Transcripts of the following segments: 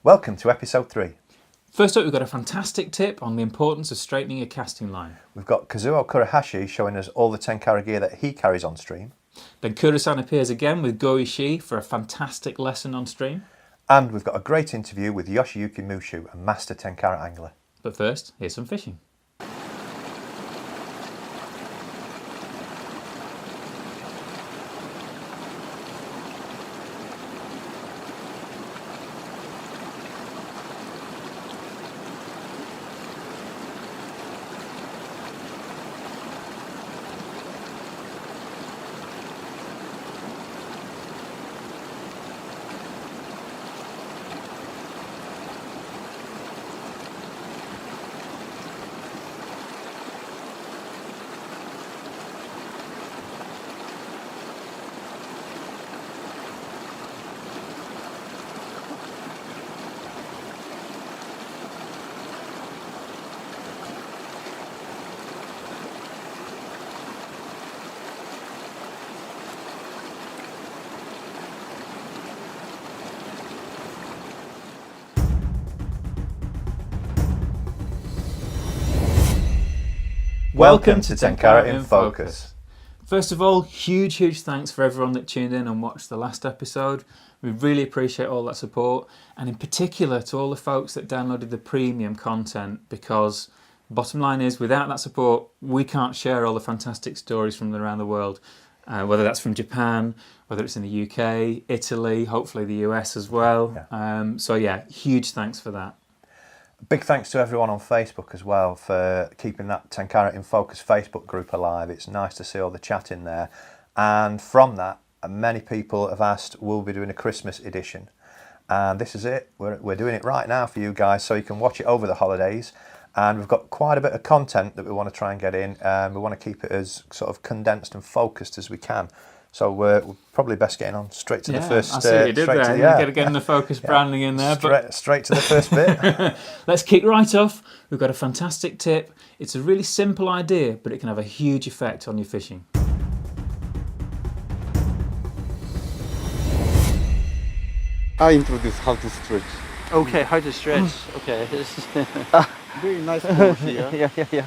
Welcome to episode 3. First up, we've got a fantastic tip on the importance of straightening your casting line. We've got Kazuo Kurahashi showing us all the Tenkara gear that he carries on stream. Then Kura-san appears again with Go Ishii for a fantastic lesson on stream. And we've got a great interview with Yoshiyuki Mushu, a master Tenkara angler. But first, here's some fishing. Welcome to Tenkara in Focus. First of all, huge thanks for everyone that tuned in and watched the last episode. We really appreciate all that support, and in particular to all the folks that downloaded the premium content, because bottom line is, without that support, we can't share all the fantastic stories from around the world, whether that's from Japan, whether it's in the UK, Italy, hopefully the US as well. So huge thanks for that. Big thanks to everyone on Facebook as well for keeping that Tenkara in Focus Facebook group alive. It's nice to see all the chat in there. And from that, many people have asked, will we be doing a Christmas edition? And this is it. We're doing it right now for you guys, so you can watch it over the holidays. And we've got quite a bit of content that we want to try and get in. We want to keep it as sort of condensed and focused as we can. So we're probably best getting on straight to the first. I see what you did there. You're getting the focus branding in there. Straight to the first bit. Let's kick right off. We've got a fantastic tip. It's a really simple idea, but it can have a huge effect on your fishing. I introduce how to stretch. Okay, how to stretch. Okay, this is Very nice ball here. yeah.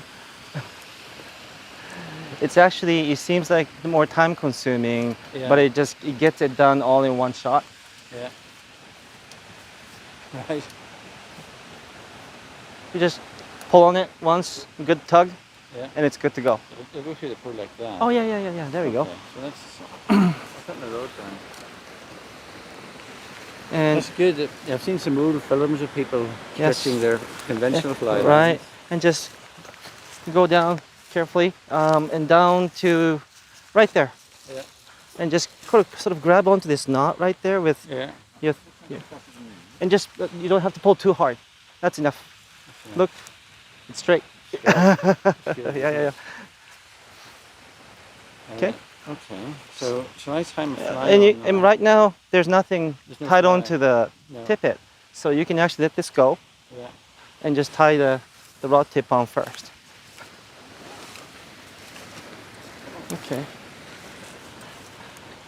It's actually, it seems like more time consuming, but it gets it done all in one shot. Yeah. Right. You just pull on it once, good tug, Yeah. and it's good to go. It'll go through the pool like that. Oh yeah. There we go. Okay, so that's I'll put the road down. And That's good. I've seen some old films of people stretching their conventional fly. right, and just go down carefully, and down to right there. Yeah. And just sort of grab onto this knot right there with Yeah. and just you don't have to pull too hard. That's enough. enough. Look, it's straight. Good. Yeah. Okay. Okay. So shall I time a fly? And right now there's nothing There's no tied fly. onto the No. tippet, so you can actually let this go Yeah. and just tie the rod tip on first. Okay.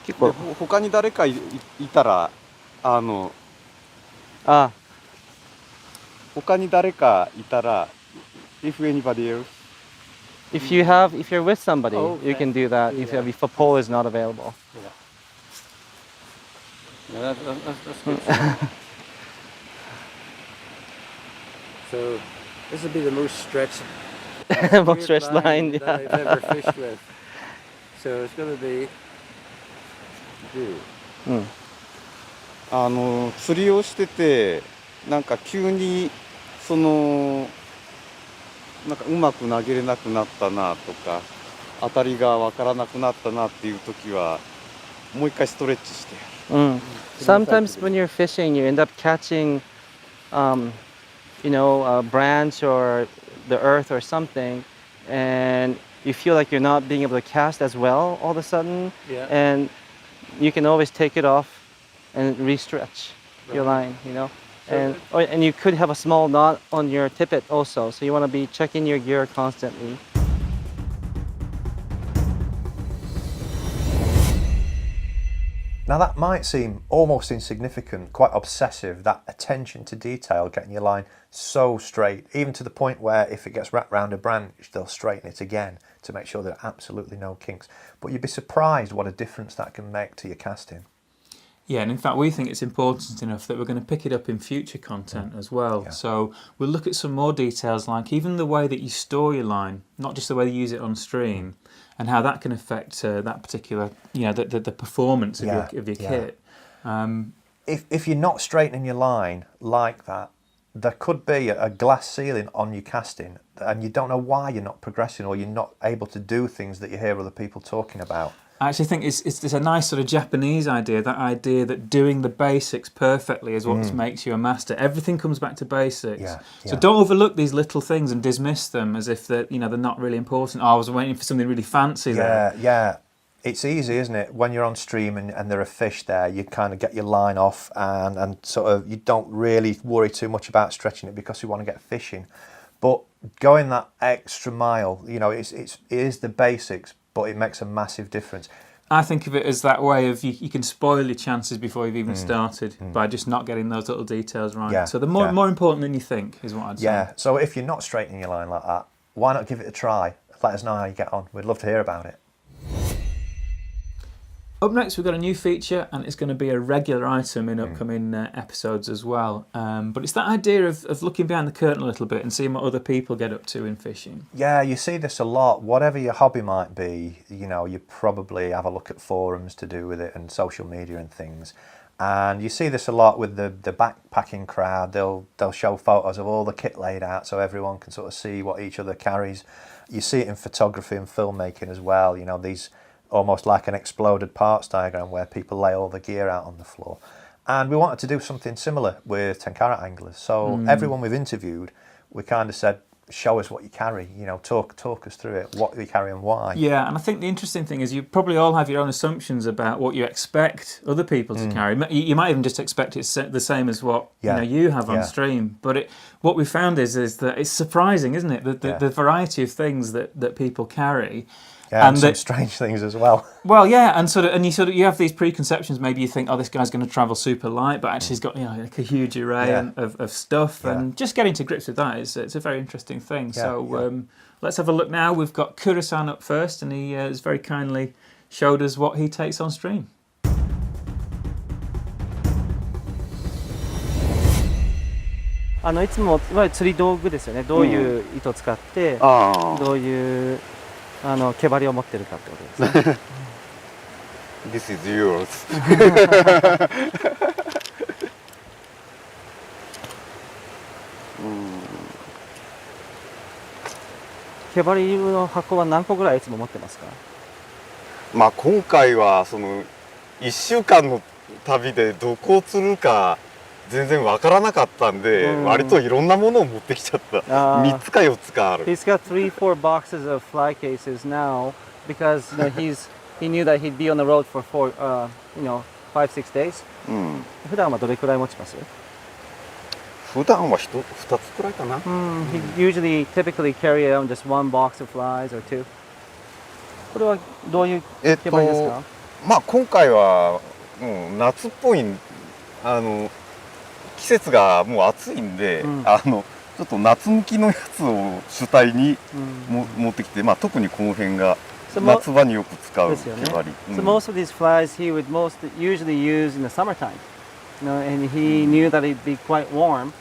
結構他に誰かいたら他に誰かいたら if anybody else. if you're with somebody, Oh, you can do that. If a pole is not available. Yeah, that's good. So this would be the most stretched Most stretched line. that I've ever fished with. So it's going to be good. 釣りをしててなんか急になんかうまく投げれなくなったなとか当たりがわからなくなったなっていう時はもう一回ストレッチして。Sometimes when you're fishing, you end up catching, a branch or the earth or something, and you feel like you're not being able to cast as well all of a sudden, and you can always take it off and re-stretch your line, and you could have a small knot on your tippet also, so you want to be checking your gear constantly. Now that might seem almost insignificant, quite obsessive, that attention to detail, getting your line so straight, even to the point where if it gets wrapped round a branch, they'll straighten it again to make sure there are absolutely no kinks. But you'd be surprised what a difference that can make to your casting. Yeah, and in fact, we think it's important enough that we're going to pick it up in future content as well. Yeah. So we'll look at some more details, like even the way that you store your line, not just the way you use it on stream, and how that can affect that particular, the performance of your kit. If you're not straightening your line like that, there could be a glass ceiling on your casting, and you don't know why you're not progressing or you're not able to do things that you hear other people talking about. I actually think it's a nice sort of Japanese idea, that idea that doing the basics perfectly is what makes you a master. Everything comes back to basics. Yeah, So don't overlook these little things and dismiss them as if they're not really important. Oh, I was waiting for something really fancy there. Yeah. It's easy, isn't it? When you're on stream and there are fish there, you kind of get your line off and sort of you don't really worry too much about stretching it because you want to get fishing. But going that extra mile, it is the basics, but it makes a massive difference. I think of it as that way of you can spoil your chances before you've even started by just not getting those little details right. Yeah, so they're more important than you think, is what I'd say. Yeah, so if you're not straightening your line like that, why not give it a try? Let us know how you get on. We'd love to hear about it. Up next, we've got a new feature, and it's going to be a regular item in upcoming episodes as well. But it's that idea of looking behind the curtain a little bit and seeing what other people get up to in fishing. Yeah, you see this a lot. Whatever your hobby might be, you probably have a look at forums to do with it and social media and things. And you see this a lot with the backpacking crowd. They'll show photos of all the kit laid out so everyone can sort of see what each other carries. You see it in photography and filmmaking as well. These almost like an exploded parts diagram where people lay all the gear out on the floor. And we wanted to do something similar with Tenkara anglers. So everyone we've interviewed, we kind of said, show us what you carry, talk us through it, what you carry and why. Yeah, and I think the interesting thing is you probably all have your own assumptions about what you expect other people to carry. You might even just expect it's the same as what you have on stream. But what we found is that it's surprising, isn't it? The variety of things that people carry. Yeah, and some strange things as well. Well, yeah, and you have these preconceptions. Maybe you think, oh, this guy's going to travel super light, but actually he's got like a huge array of stuff. Yeah. And just getting to grips with that it's a very interesting thing. Yeah, so let's have a look now. We've got Kura-san up first, and he has very kindly showed us what he takes on stream. いつもいわゆる釣り道具ですよね。どういう糸を使って、どういう毛針を持ってるかってことですね。This is yours. 毛針の箱は何個ぐらいいつも持ってますか？まあ今回はその1週間の旅でどこを釣るか全然わからなかったんで、割といろんなものを持ってきちゃった。3つか4つかある。He's got 3-4 boxes of fly cases now because he knew that he'd be on the road for 5-6 days. 普段はどれくらい持ちます？普段は2つくらいかな。He typically carry around just one box of flies or two. これはどういう毛針ですか？まあ今回は夏っぽい季節がもう暑いんで、ちょっと夏向きのやつを主体に持ってきて、まあ特にこの辺が夏場によく使う毛針。So most of these flies he would usually use in the summertime, and he knew that it'd be quite warm.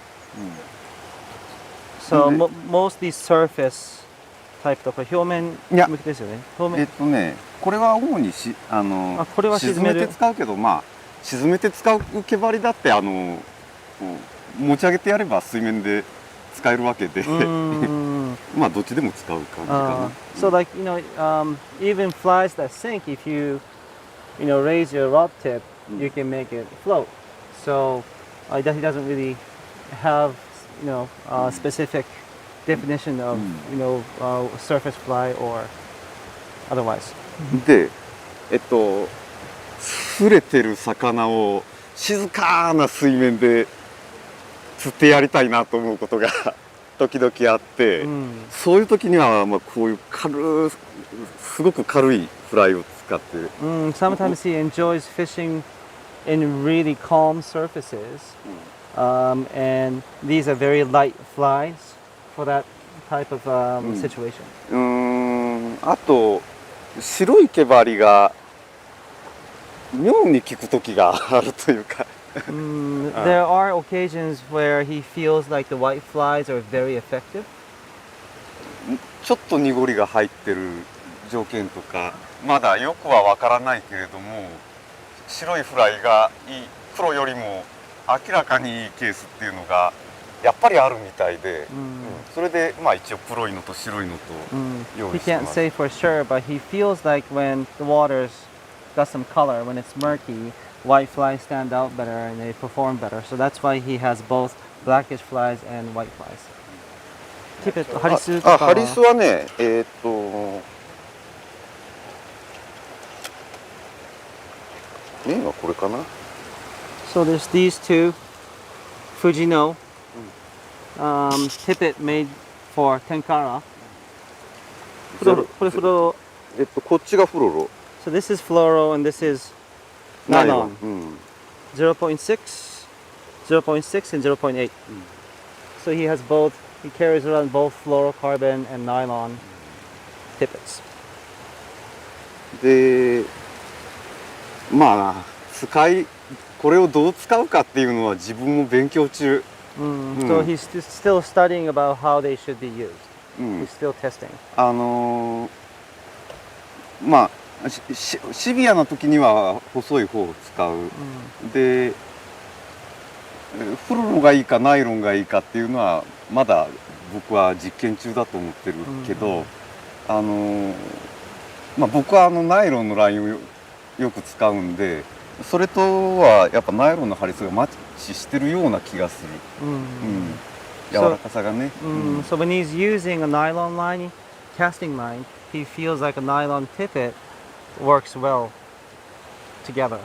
So most of these surface type とか表面向きですよね。これは主に沈めて使うけど、まあ沈めて使う毛針だって持ち上げてやれば水面で使えるわけで、まあどっちでも使う感じかな。So like even flies that sink, if you raise your rod tip, you can make it float. So he doesn't really have a specific definition of surface fly or otherwise. で触れてる魚を静かな水面で釣ってやりたいなと思うことが時々あって、そういう時にはまあこういうすごく軽いフライを使って。Sometimes he enjoys fishing in really calm surfaces. And these are very light flies for that type of situation. あと白い毛針が妙に効く時があるというか。There are occasions where he feels like the white flies are very effective. ちょっと濁りが入ってる条件とかまだよくはわからないけれども白いフライが黒よりも明らかにいいケースっていうのがやっぱりあるみたいで、それでまあ一応黒いのと白いのと用 He 意して can't ます。 say for sure, but he feels like when the water's got some color, when it's murky, white flies stand out better and they perform better. So that's why he has both blackish flies and white flies. Keep it ハリスとか。ハリスはねメインはこれかな。 So there's these two Fujino tippet made for Tenkara. これフロロ。こっちがフロロ。 So this is fluoro and this is nylon. 0.6, 0.6 and 0.8. So he has both, he carries around both fluorocarbon and nylon tippets. でまあこれをどう使うかっていうのは自分も勉強中。So he's still studying about how they should be used. He's still testing. まあシビアな時には細い方を使う。でフロロがいいかナイロンがいいかっていうのはまだ僕は実験中だと思ってるけど、まあ僕はナイロンのラインをよく使うんで。それとはやっぱナイロンのハリスがマッチしてるような気がする。柔らかさがね。So when he's using a nylon line, casting line, he feels like a nylon tippet works well together.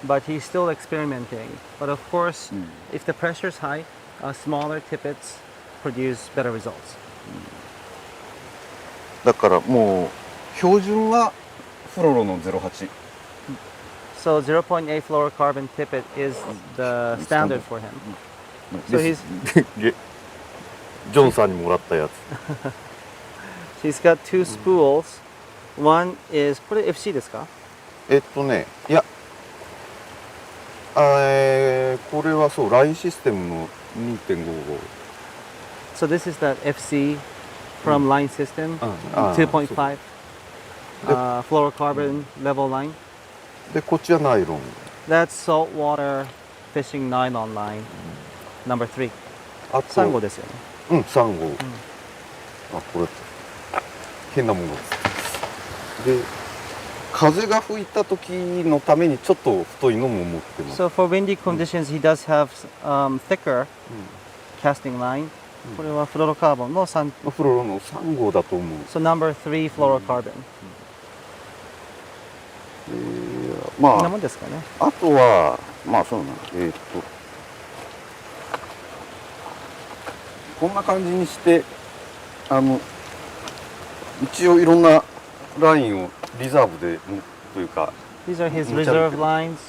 But he's still experimenting. But of course, if the pressure is high, smaller tippets produce better results. だからもう標準はフロロの08。So 0.8 fluorocarbon tippet is the standard for him. So he's ジョンさんにもらったやつ。 he's got two spools. One is これ FC ですか？いやこれはそうラインシステムの 2.55。 So this is that FC from line system 2.5 fluorocarbon level line. でこっちはナイロン。 That's saltwater fishing nylon line number 3. あと3号ですよね。3号。あこれ変なものです。で風が吹いた時のためにちょっと太いのも持ってます。 So for windy conditions, he does have thicker casting line. これはフロロカーボンの3。フロロの3号だと思う。 So number 3 fluorocarbon. まこんなもんですかね。あとはまあそうなこんな感じにして一応いろんなラインをリザーブでというか。 These are his reserve lines.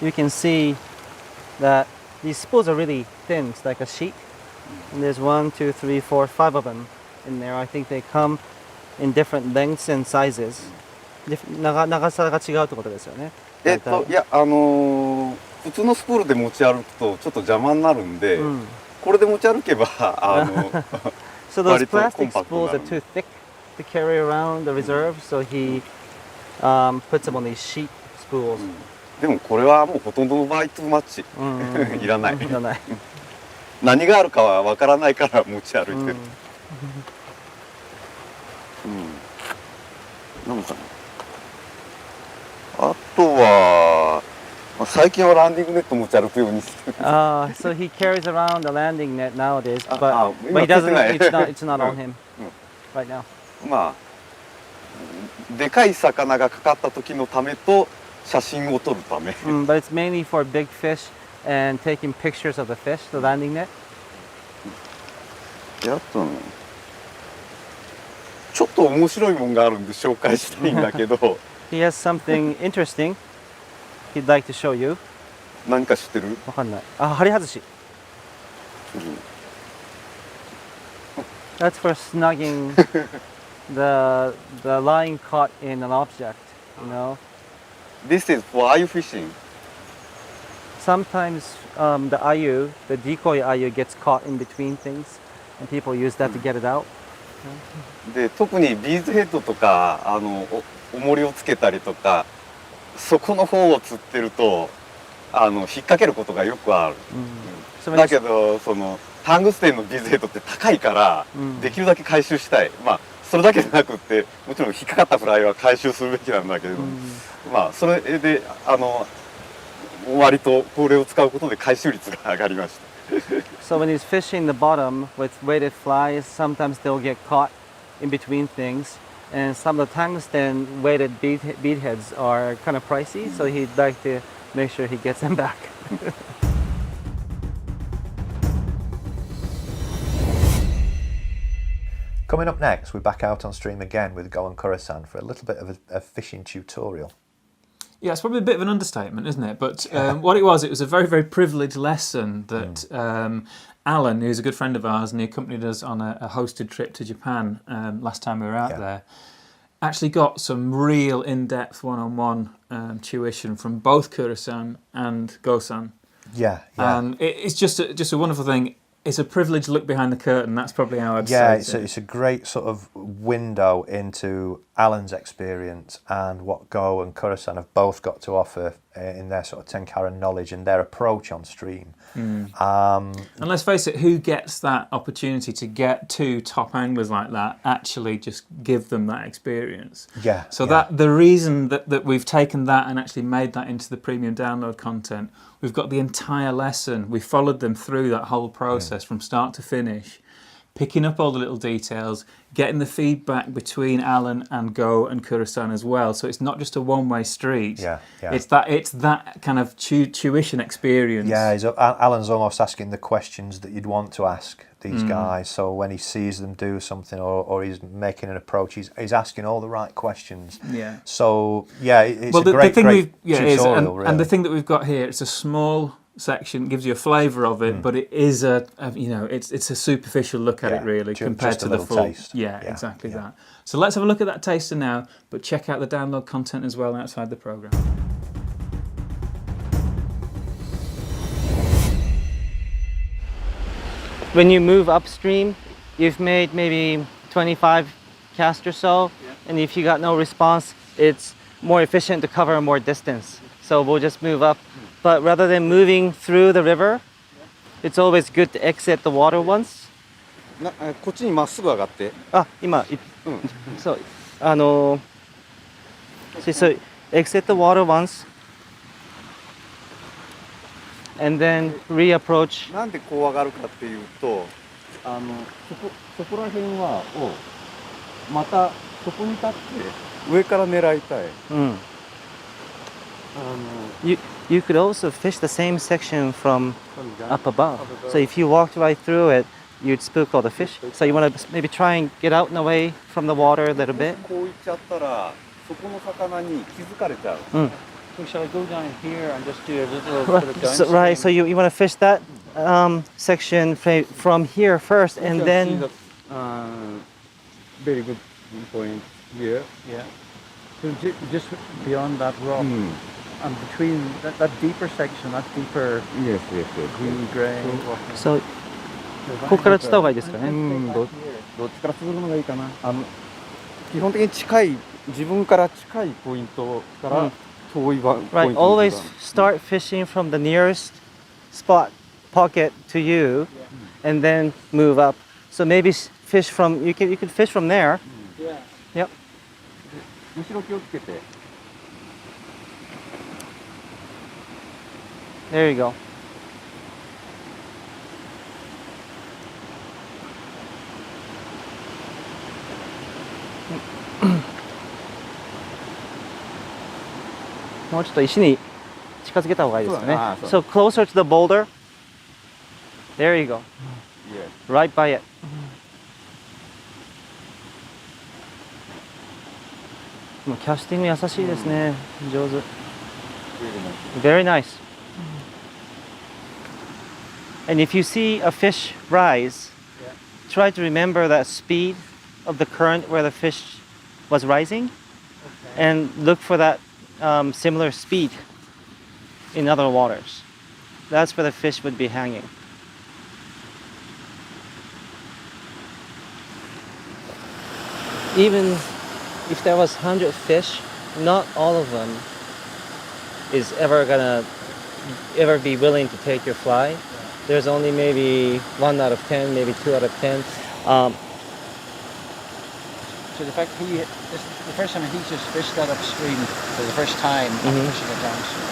You can see that these spools are really thin. It's like a sheet. And there's 1, 2, 3, 4, 5 of them in there. I think they come in different lengths and sizes. 長さが違うってことですよね。いや普通のスプールで持ち歩くとちょっと邪魔になるんで、これで持ち歩けばSo those plastic spools are too thick to carry around the reserve, so he puts them on these sheet spools. でもこれはもうほとんどの場合トゥーマッチ。いらない。いらない。何があるかはわからないから持ち歩いてる。なんかあとは最近はランディングネット持ち歩くようにしてる。So he carries around a landing net nowadays, but he doesn't. It's not on him right now. まあでかい魚がかかった時のためと写真を撮るため。But it's mainly for big fish and taking pictures of the fish, the landing net. あとね、ちょっと面白いもんがあるんで紹介したいんだけど、He has something interesting he'd like to show you. 何か知ってる？わかんない。あ、針外し。That's for snugging the line caught in an object, you know. This is for ayu fishing. Sometimes the ayu, the decoy ayu, gets caught in between things, and people use that to get it out. で特にビーズヘッドとか重りをつけたりとかそこの方を釣ってると引っ掛けることがよくある。だけどそのタングステンのビーズヘッドって高いから、できるだけ回収したい。まあそれだけじゃなくってもちろん引っかかったフライは回収するべきなんだけれども、まあそれで割とこれを使うことで回収率が上がりました。So when he's fishing the bottom with weighted flies, sometimes they'll get caught in between things, and some of the tungsten weighted bead heads are kind of pricey, so he'd like to make sure he gets them back. Coming up next, we're back out on stream again with Go and Kurasan for a little bit of a fishing tutorial. Yeah, it's probably a bit of an understatement, isn't it? But what it was a very, very privileged lesson that Alan, who's a good friend of ours, and he accompanied us on a hosted trip to Japan last time we were out there, actually got some real in-depth one-on-one tuition from both Kurasan and Gosan. Yeah. And it's just a wonderful thing. It's a privilege to look behind the curtain. That's probably how I'd say it. It's a great sort of window into Alan's experience and what Go and Kurasan have both got to offer in their sort of Tenkara knowledge and their approach on stream. And let's face it, who gets that opportunity to get two top anglers like that actually just give them that experience? So that the reason that we've taken that and actually made that into the premium download content, we've got the entire lesson. We followed them through that whole process from start to finish, picking up all the little details, getting the feedback between Alan and Go and Kurasan as well. So it's not just a one-way street. It's that kind of tuition experience. Yeah, Alan's almost asking the questions that you'd want to ask these guys. So when he sees them do something or he's making an approach, he's asking all the right questions. So it's a great tutorial, really. And the thing that we've got here, it's a small section, gives you a flavour of it, but it is it's a superficial look at it really compared to the full taste. Exactly that. So let's have a look at that taster now, but check out the download content as well outside the programme. When you move upstream, you've made maybe 25 casts or so, and if you got no response, it's more efficient to cover more distance. So we'll just move up. But rather than moving through the river, it's always good to exit the water once. こっちにまっすぐ上がって。あ、今、so exit the water once, and then reapproach. なんでこう上がるかっていうと、そこら辺はまたそこに立って上から狙いたい。You could also fish the same section from up above. So if you walked right through it, you'd spook all the fish. So you want to maybe try and get out and away from the water a little bit. こう行っちゃったらそこの魚に気づかれちゃう。So shall I go down here and just do a little bit of downstream? Right, so you want to fish that section from here first, and then... Very good point here. Yeah. So just beyond that rock, and between that deeper section, that deeper green grey. So, ここから釣った方がいいですかね。どっちから釣るのがいいかな。基本的に近い自分から近いポイントから遠いポイント。Right, always start fishing from the nearest spot pocket to you, and then move up. So maybe fish from you could fish from there. Yep. 後ろ気をつけて。There you go. More ちょっと石に近づけた方がいいですよね。So closer to the boulder. There you go. Right by it. もうキャスティング優しいですね。上手。Very nice. And if you see a fish rise, try to remember that speed of the current where the fish was rising, and look for that similar speed in other waters. That's where the fish would be hanging. Even if there was 100 fish, not all of them is ever gonna be willing to take your fly. There's only maybe 1 out of 10, maybe 2 out of 10. So the fact the first time he just fished that upstream for the first time after fishing it downstream.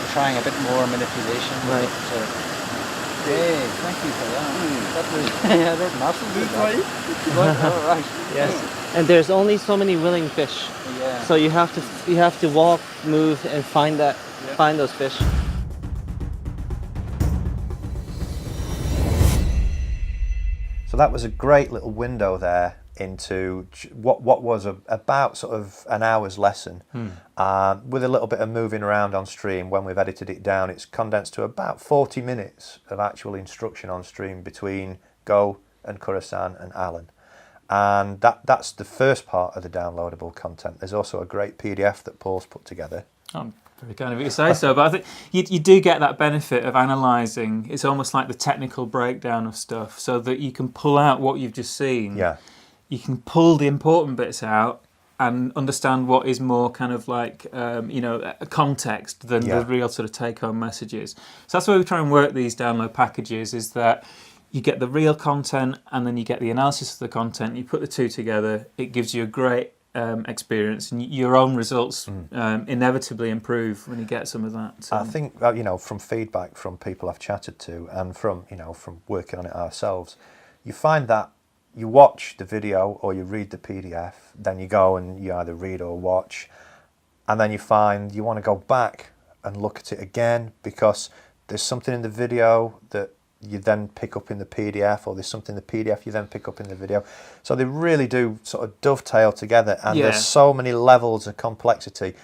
We're trying a bit more manipulation. Right. So, hey, thank you for that. That was yeah, that's massive. All right. Yes. And there's only so many willing fish. Yeah. So you have to walk, move, and find those fish. So that was a great little window there into what was about sort of an hour's lesson, with a little bit of moving around on stream. When we've edited it down, it's condensed to about 40 minutes of actual instruction on stream between Go and Kurasan and Alan. And that's the first part of the downloadable content. There's also a great PDF that Paul's put together. I'm very kind of you to say so, but I think you do get that benefit of analysing. It's almost like the technical breakdown of stuff, so that you can pull out what you've just seen. Yeah. You can pull the important bits out and understand what is more kind of like, a context than the real sort of take-home messages. So that's why we try and work these download packages, is that you get the real content and then you get the analysis of the content. You put the two together, it gives you a great experience, and your own results inevitably improve when you get some of that. I think from feedback from people I've chatted to, and from working on it ourselves, you find that you watch the video or you read the PDF, then you go and you either read or watch, and then you find you want to go back and look at it again because there's something in the video that you then pick up in the PDF, or there's something in the PDF you then pick up in the video. So they really do sort of dovetail together, and there's so many levels of complexity.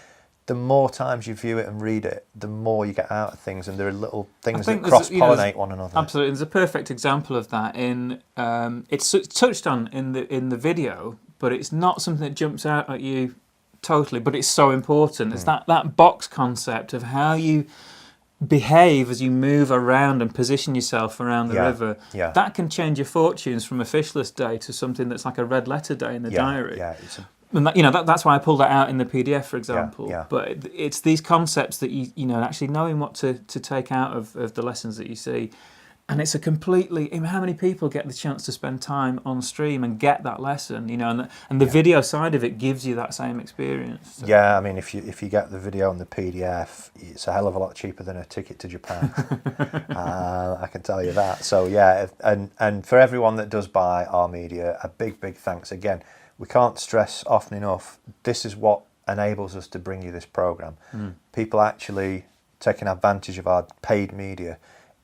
The more times you view it and read it, the more you get out of things, and there are little things that cross-pollinate one another. Absolutely, there's a perfect example of that in it's touched on in the video, but it's not something that jumps out at you totally. But it's so important. It's that box concept of how you behave as you move around and position yourself around the river. Yeah. That can change your fortunes from a fishless day to something that's like a red letter day in the diary. Yeah, and that's why I pulled that out in the PDF, for example. Yeah. But it's these concepts that actually knowing what to take out of the lessons that you see. And it's a completely... how many people get the chance to spend time on stream and get that lesson, and the video side of it gives you that same experience. So. Yeah, I mean, if you get the video and the PDF, it's a hell of a lot cheaper than a ticket to Japan. I can tell you that. So yeah, and for everyone that does buy our media, a big thanks again. We can't stress often enough, this is what enables us to bring you this program. People actually taking advantage of our paid media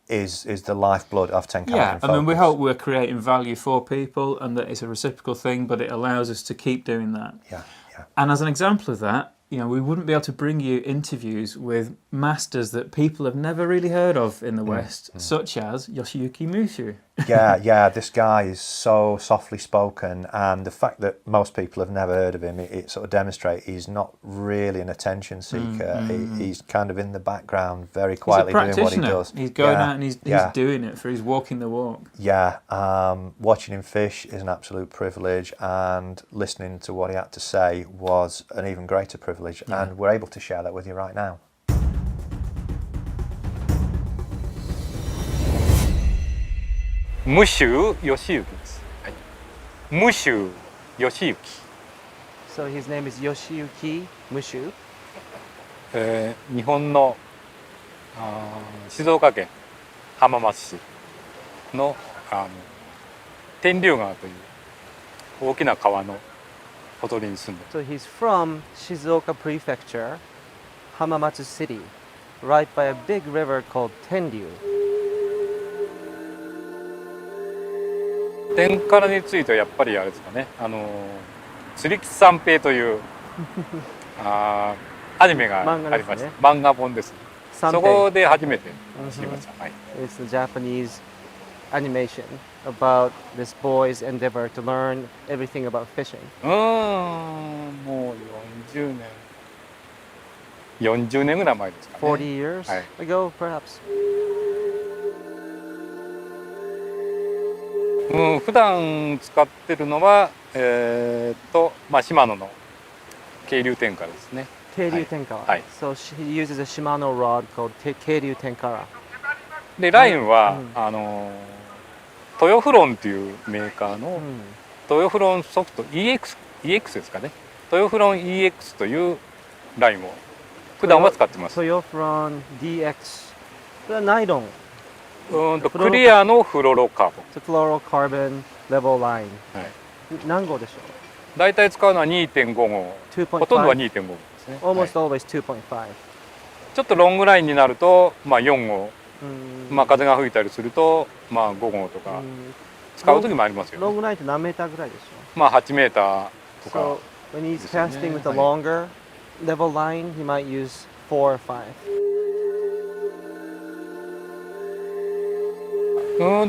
is the lifeblood of Tenkara. Yeah, I mean, we hope we're creating value for people and that it's a reciprocal thing, but it allows us to keep doing that. Yeah. And as an example of that, we wouldn't be able to bring you interviews with masters that people have never really heard of in the West, such as Yoshiyuki Mushu. Yeah, this guy is so softly spoken, and the fact that most people have never heard of him, it sort of demonstrates he's not really an attention seeker. He's kind of in the background, very quietly doing what he does. He's going out and he's doing it, he's walking the walk. Yeah, watching him fish is an absolute privilege, and listening to what he had to say was an even greater privilege, and we're able to share that with you right now. Mushu Yoshiyuki です。はい。Mushu Yoshiyuki。So his name is Yoshiyuki Mushu. 日本の静岡県浜松市の天竜川という大きな川のほとりに住んでる。So he's from Shizuoka Prefecture, Hamamatsu City, right by a big river called Tenryu. 天からについてはやっぱりあれですかね、釣り木三平というアニメがありました。漫画本ですね。そこで初めて知りました。はい。It's the Japanese animation about this boy's endeavor to learn everything about fishing. もう40年ぐらい前ですかね。40 years ago, perhaps. 普段使ってるのはシマノの渓流天下ですね。渓流天下。はい。So he uses a Shimano rod called 渓流天下。でラインはトヨフロンというメーカーのトヨフロンソフト EX ですかね。トヨフロン EX というラインを普段は使ってます。トヨフロン DX。これはナイロン。クリアのフロロカーボン。フロロカーボンレベルライン。何号でしょう。大体使うのは 2.5 号。ほとんどは 2.5 号ですね。Almost always 2.5。ちょっとロングラインになると4号。風が吹いたりすると5号とか使う時もありますよね。ロングラインって何メーターぐらいでしょう。8メーターとか。So when he's casting with a longer level line, he might use 4 or 5.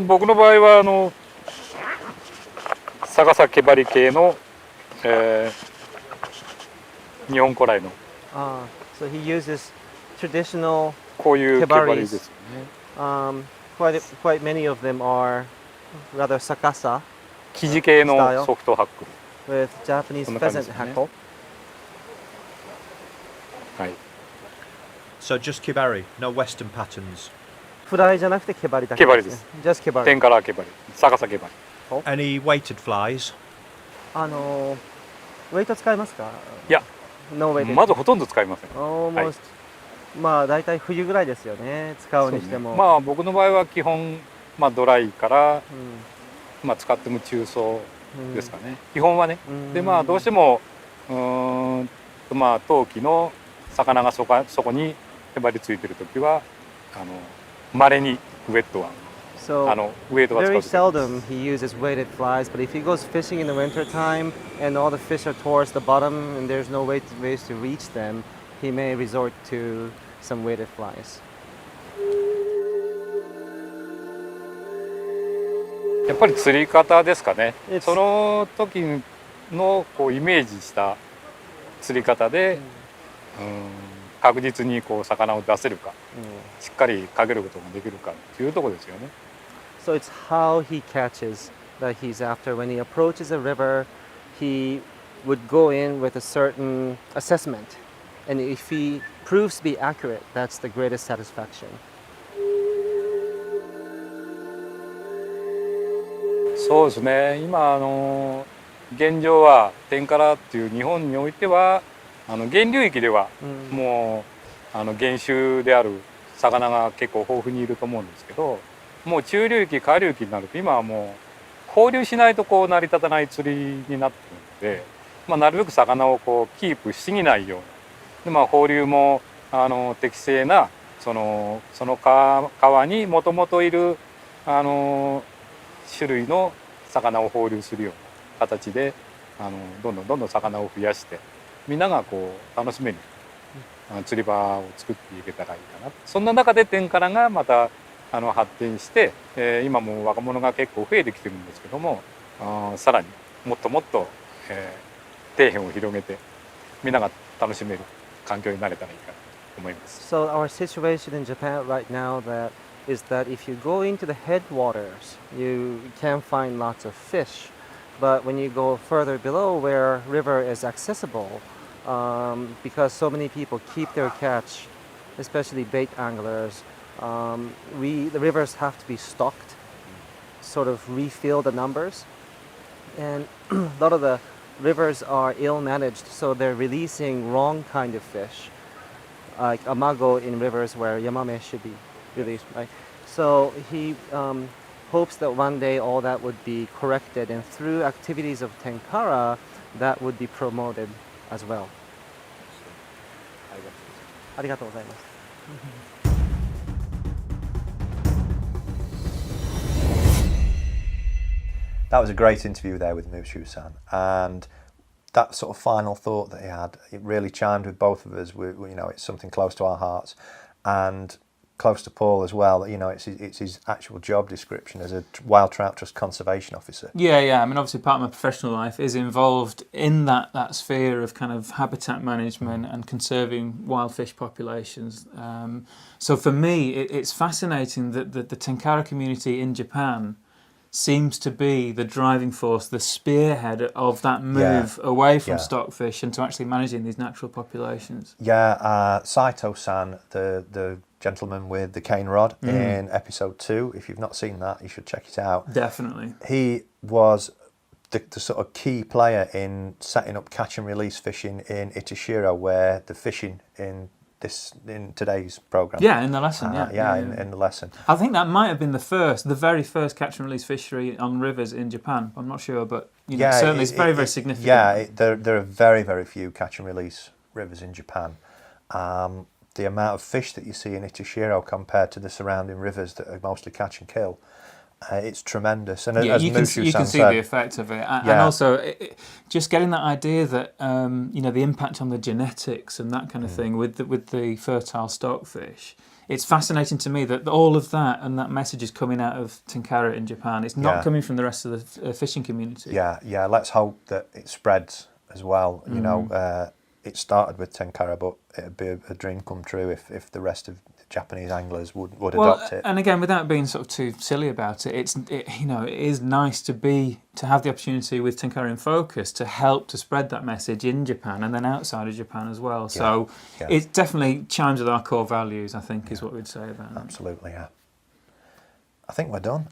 僕の場合は逆さ毛針系の、日本古来の。So he uses traditional こういう毛針ですよね。Quite many of them are rather sakasa. 生地系のソフトハック。With Japanese pheasant hackle. はい。So just kibari, no Western patterns. フライじゃなくて毛針だけですね。毛針です。Just 毛針。テンカラ毛針。逆さ毛針。Any weighted flies? ウェイト使いますか？いや、No weighted. まずほとんど使いません。Almost、だいたい冬ぐらいですよね。使うにしても。僕の場合は基本ドライから、使っても中層ですかね。基本はね。でどうしても陶器の魚がそこにへばりついてる時は稀にウェットは。So very seldom he uses weighted flies, but if he goes fishing in the winter time and all the fish are towards the bottom and there's no ways to reach them, he may resort to some weighted flies. やっぱり釣り方ですかね。その時のイメージした釣り方で、確実に魚を出せるか、しっかりかけることができるかっていうところですよね。So it's how he catches that he's after. When he approaches a river, he would go in with a certain assessment, and if he proves to be accurate, that's the greatest satisfaction. そうですね。今現状はテンカラっていう日本においては源流域ではもう原種である魚が結構豊富にいると思うんですけど、もう中流域下流域になると今はもう放流しないと成り立たない釣りになっているので、なるべく魚をキープしすぎないように、放流も適正なその川にもともといる種類の魚を放流するような形でどんどん魚を増やしてみんなが楽しめる釣り場を作っていけたらいいかな。そんな中でテンカラがまた発展して、今も若者が結構増えてきてるんですけども、さらにもっともっと、底辺を広げてみんなが楽しめる環境になれたらいいかなと思います。So our situation in Japan right now is that if you go into the headwaters, you can find lots of fish. But when you go further below where river is accessible, because so many people keep their catch, especially bait anglers, the rivers have to be stocked, sort of refill the numbers. And a lot of the rivers are ill managed, so they're releasing wrong kind of fish, like amago in rivers where yamame should be released, right? So he hopes that one day all that would be corrected, and through activities of Tenkara, that would be promoted as well. ありがとうございます。That was a great interview there with Mushu-san, and that sort of final thought that he had, it really chimed with both of us. You know, it's something close to our hearts, and close to Paul as well. You know, it's his actual job description as a Wild Trout Trust conservation officer. Yeah. I mean, obviously, part of my professional life is involved in that sphere of kind of habitat management and conserving wild fish populations. So for me, it's fascinating that the Tenkara community in Japan seems to be the driving force, the spearhead of that move away from stockfish and to actually managing these natural populations. Yeah, Saito-san, the gentleman with the cane rod in episode 2. If you've not seen that, you should check it out. Definitely. He was the sort of key player in setting up catch and release fishing in Itashiro, where the fishing in today's program. Yeah, in the lesson. In the lesson. I think that might have been the very first catch and release fishery on rivers in Japan. I'm not sure, but certainly it's very significant. Yeah, there are very, very few catch and release rivers in Japan. The amount of fish that you see in Itashiro compared to the surrounding rivers that are mostly catch and kill, it's tremendous. And as you can see the effect of it, and also just getting that idea that the impact on the genetics and that kind of thing with the fertile stockfish. It's fascinating to me that all of that and that message is coming out of Tenkara in Japan. It's not coming from the rest of the fishing community. Yeah. Let's hope that it spreads as well. You know, it started with Tenkara, but it'd be a dream come true if the rest of the Japanese anglers would adopt it. And again, without being sort of too silly about it, it is nice to have the opportunity with Tenkara in Focus to help to spread that message in Japan and then outside of Japan as well. So it definitely chimes with our core values, I think, is what we'd say about that. Absolutely, yeah. I think we're done.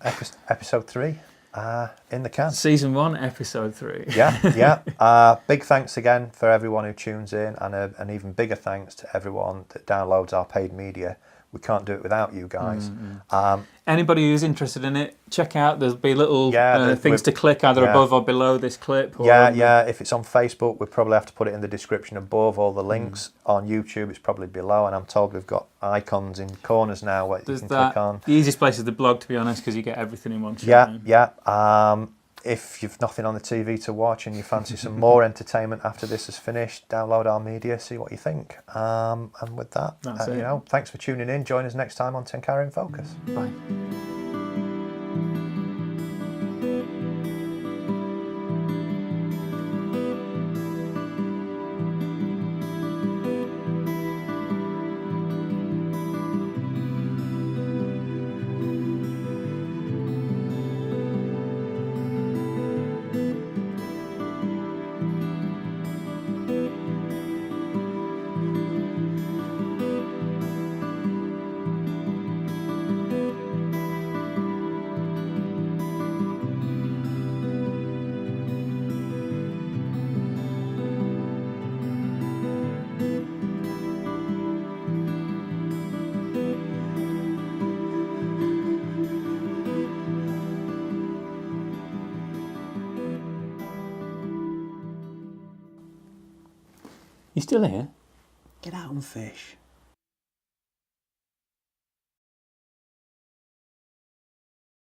Episode 3. In the can. Season 1, episode 3. Yeah. Big thanks again for everyone who tunes in, and an even bigger thanks to everyone that downloads our paid media. We can't do it without you guys. Anybody who's interested in it, check out. There'll be little things to click either above or below this clip. Or If it's on Facebook, we'll probably have to put it in the description above. All the links on YouTube, it's probably below. And I'm told we've got icons in corners now where you can click on. The easiest place is the blog, to be honest, because you get everything in one shot. If you've nothing on the TV to watch and you fancy some more entertainment after this is finished, download our media, see what you think. And with that, thanks for tuning in. Join us next time on Tenkara in Focus. Bye. You still here? Get out and fish.